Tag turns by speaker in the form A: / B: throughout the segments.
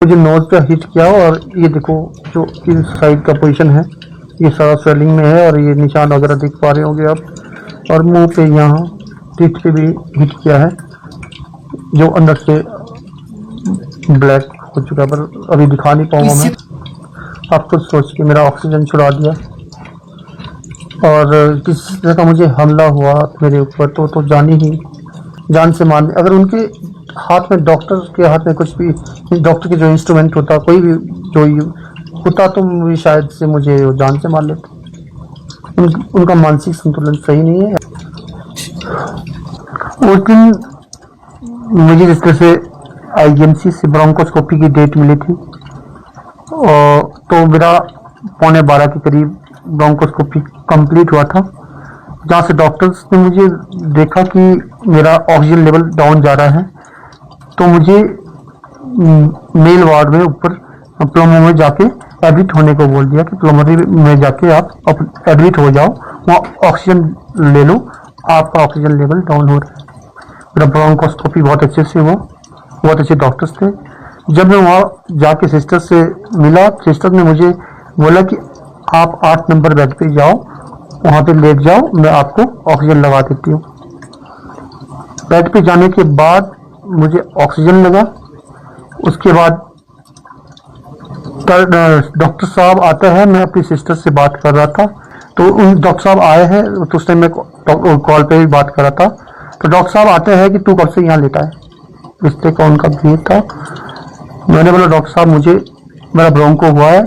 A: मुझे नोज पे हिट किया और ये देखो जो इस साइड का पोजीशन है ये सारा स्वेलिंग में है और ये निशान वगैरह देख पा रहे होंगे आप। और मुंह पे यहाँ टीथ पे भी हिट किया है जो अंदर से ब्लैक हो चुका है, पर अभी दिखा नहीं पाऊंगा मैं। आप खुद सोच के मेरा ऑक्सीजन छुड़ा दिया और किस तरह का मुझे हमला हुआ मेरे ऊपर तो जान से मारने। अगर उनके हाथ में, डॉक्टर के हाथ में कुछ भी, डॉक्टर के जो इंस्ट्रूमेंट होता, कोई भी जो होता तो भी शायद से मुझे जान से मार लेते। उनका मानसिक संतुलन सही नहीं है। उस दिन मुझे जिस तरह से आईएमसी से ब्रोंकोस्कोपी की डेट मिली थी और तो मेरा 11:15 के करीब ब्रोंकोस्कोपी कंप्लीट हुआ था, जहाँ से डॉक्टर्स ने मुझे देखा कि मेरा ऑक्सीजन लेवल डाउन जा रहा है, तो मुझे मेल वार्ड में ऊपर प्लम्बो में जाके एडमिट होने को बोल दिया कि प्लम्बरी में जाके आप एडमिट हो जाओ, वहाँ ऑक्सीजन ले लो, आपका ऑक्सीजन लेवल डाउन हो रहा है। मेरा ब्रोंकोस्कोपी बहुत अच्छे से हुआ, बहुत अच्छे डॉक्टर्स थे। जब मैं वहाँ जाके सिस्टर से मिला, सिस्टर ने मुझे बोला कि आप 8 नंबर बेड पे जाओ, वहाँ पे लेट जाओ, मैं आपको ऑक्सीजन लगा देती हूँ। बेड पे जाने के बाद मुझे ऑक्सीजन लगा। उसके बाद डॉक्टर साहब आता है, मैं अपनी सिस्टर से बात कर रहा था तो उन डॉक्टर साहब आए हैं, तो उस टाइम मैं कॉल पे भी बात कर रहा था। तो डॉक्टर साहब आते हैं कि तू कब से यहाँ लेटा है, रिश्ते का उनका भेद था। मैंने बोला डॉक्टर साहब मुझे मेरा ब्रोंको हुआ है,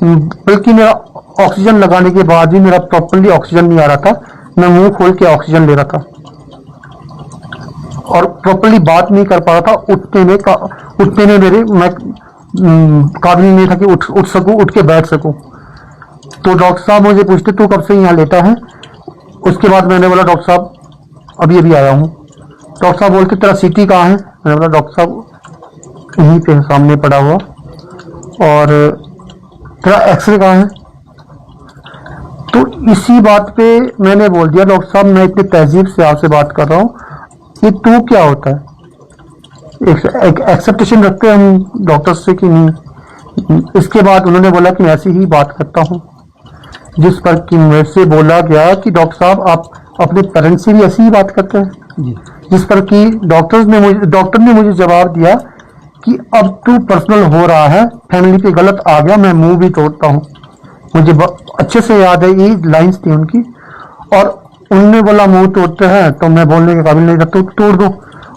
A: बल्कि मेरा ऑक्सीजन लगाने के बाद भी मेरा प्रॉपर्ली ऑक्सीजन नहीं आ रहा था, मैं मुंह खोल के ऑक्सीजन ले रहा था और प्रॉपर्ली बात नहीं कर पा रहा था। उठने में मैं काबिल नहीं था कि उठ सकूं, उठ के बैठ सकूं। तो डॉक्टर साहब मुझे पूछते तू कब से यहाँ लेटा है। उसके बाद मैंने बोला डॉक्टर साहब अभी आया हूँ। डॉक्टर साहब बोलते तेरा सीटी कहाँ है। मैंने बोला डॉक्टर साहब यहीं पे सामने पड़ा हुआ। और तेरा एक्सरे कहाँ है। तो इसी बात पे मैंने बोल दिया डॉक्टर साहब मैं इतनी तहजीब से आपसे बात कर रहा हूँ, ये तू क्या होता है। एक एक्सेप्टेशन रखते हैं हम डॉक्टर से कि नहीं। इसके बाद उन्होंने बोला कि मैं ऐसी ही बात करता हूँ, जिस पर कि मेरे से बोला गया कि डॉक्टर साहब आप अपने पेरेंट्स से भी ऐसी ही बात करते हैं। जिस पर कि डॉक्टर ने मुझे जवाब दिया कि अब तू पर्सनल हो रहा है, फैमिली पे गलत आ गया, मैं मुंह भी तोड़ता हूँ। मुझे अच्छे से याद है, ये लाइंस थी उनकी। और उन्होंने बोला मुंह तोड़ते हैं, तो मैं बोलने के काबिल नहीं था, तो तोड़ दो।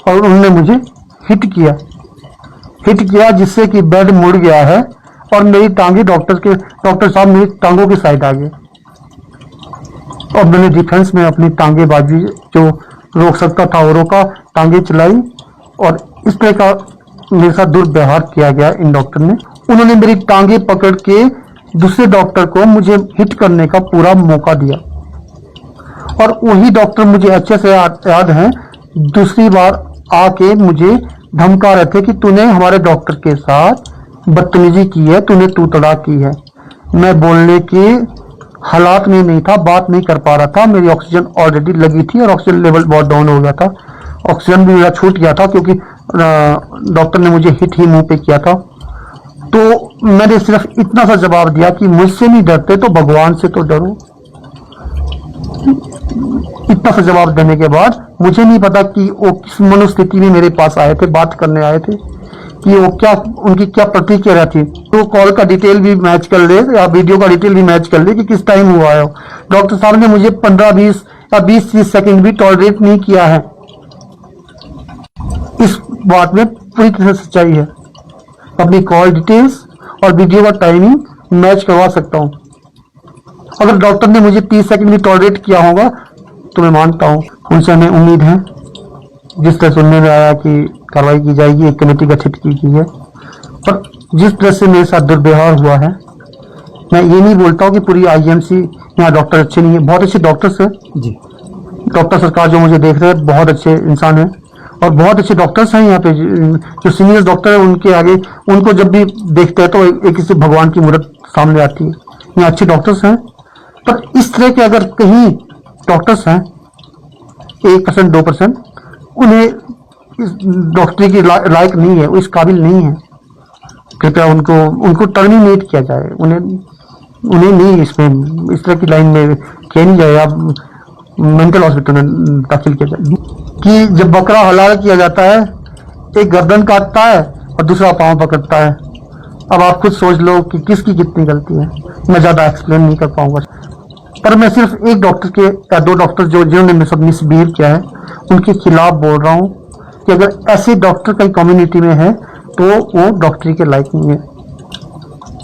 A: और उन्होंने मुझे हिट किया जिससे कि बेड मुड़ गया है और मेरी टांगे डॉक्टर साहब मेरी टांगों की साइड आ गए। और मैंने डिफेंस में अपनी टांगेबाजी जो रोक सकता था वो रोका, टांगे चलाई। और इस तरह का मेरे साथ दुर्व्यवहार किया गया इन डॉक्टर ने। उन्होंने मेरी टांगे पकड़ के दूसरे डॉक्टर को मुझे हिट करने का पूरा मौका दिया। और वही डॉक्टर मुझे अच्छे से याद है, दूसरी बार आके मुझे धमका रहे थे कि तूने हमारे डॉक्टर के साथ बदतमीजी की है, तूने तू तड़ाक की है। मैं बोलने के हालात में नहीं था, बात नहीं कर पा रहा था। मेरी ऑक्सीजन ऑलरेडी लगी थी और ऑक्सीजन लेवल बहुत डाउन हो गया था। ऑक्सीजन भी मेरा छूट गया था क्योंकि डॉक्टर ने मुझे हिट ही मुंह पे किया था। तो मैंने सिर्फ इतना सा जवाब दिया कि मुझसे नहीं डरते तो भगवान से तो डरो। इतना सा जवाब देने के बाद मुझे नहीं पता कि वो किस मनोस्थिति में मेरे पास आए थे, बात करने आए थे, कि वो क्या, उनकी क्या प्रतिक्रिया रहती। तो कॉल का डिटेल भी मैच कर ले या वीडियो का डिटेल भी मैच कर ले कि किस टाइम हुआ है। डॉक्टर साहब ने मुझे 15-20 या 20-30 सेकंड भी टॉलरेट नहीं किया है। इस बात में पूरी तरह सच्चाई है। अपनी कॉल डिटेल्स और वीडियो का टाइमिंग मैच करवा सकता हूँ। अगर डॉक्टर ने मुझे 30 सेकंड भी टॉलरेट किया होगा तो मैं मानता हूँ। उनसे हमें उम्मीद है, जिस तरह सुनने में आया कि कार्रवाई की जाएगी, एक कमेटी गठित की गई है। पर जिस तरह से मेरे साथ दुर्व्यवहार हुआ है, मैं ये नहीं बोलता हूँ कि पूरी आईएमसी यहाँ डॉक्टर अच्छे नहीं है, बहुत अच्छे डॉक्टर्स हैं जी। डॉक्टर सरकार जो मुझे देख रहे हैं बहुत अच्छे इंसान हैं और बहुत अच्छे डॉक्टर्स हैं यहाँ पे। जो सीनियर डॉक्टर है उनके आगे, उनको जब भी देखते हैं तो एक किसी भगवान की मूर्त सामने आती है। यहाँ अच्छे डॉक्टर्स हैं, पर इस तरह के अगर कहीं डॉक्टर्स हैं 1% 2%, उन्हें इस डॉक्टरी की लायक नहीं है, इस काबिल नहीं है। कृपया उनको टर्मिनेट किया जाए, उन्हें नहीं इसमें इस तरह की लाइन में किया नहीं जाए, आप मेंटल हॉस्पिटल में दाखिल किया जाए। कि जब बकरा हलाल किया जाता है, एक गर्दन काटता है और दूसरा पांव पकड़ता है। अब आप खुद सोच लो कि किसकी कितनी गलती है। मैं ज्यादा एक्सप्लेन नहीं कर पाऊंगा, पर मैं सिर्फ एक डॉक्टर के या दो डॉक्टर जिन्होंने मेरे साथ मिसबिहेव किया है उनके खिलाफ बोल रहा हूँ कि अगर ऐसे डॉक्टर कहीं कम्युनिटी में है तो वो डॉक्टरी के लायक नहीं है।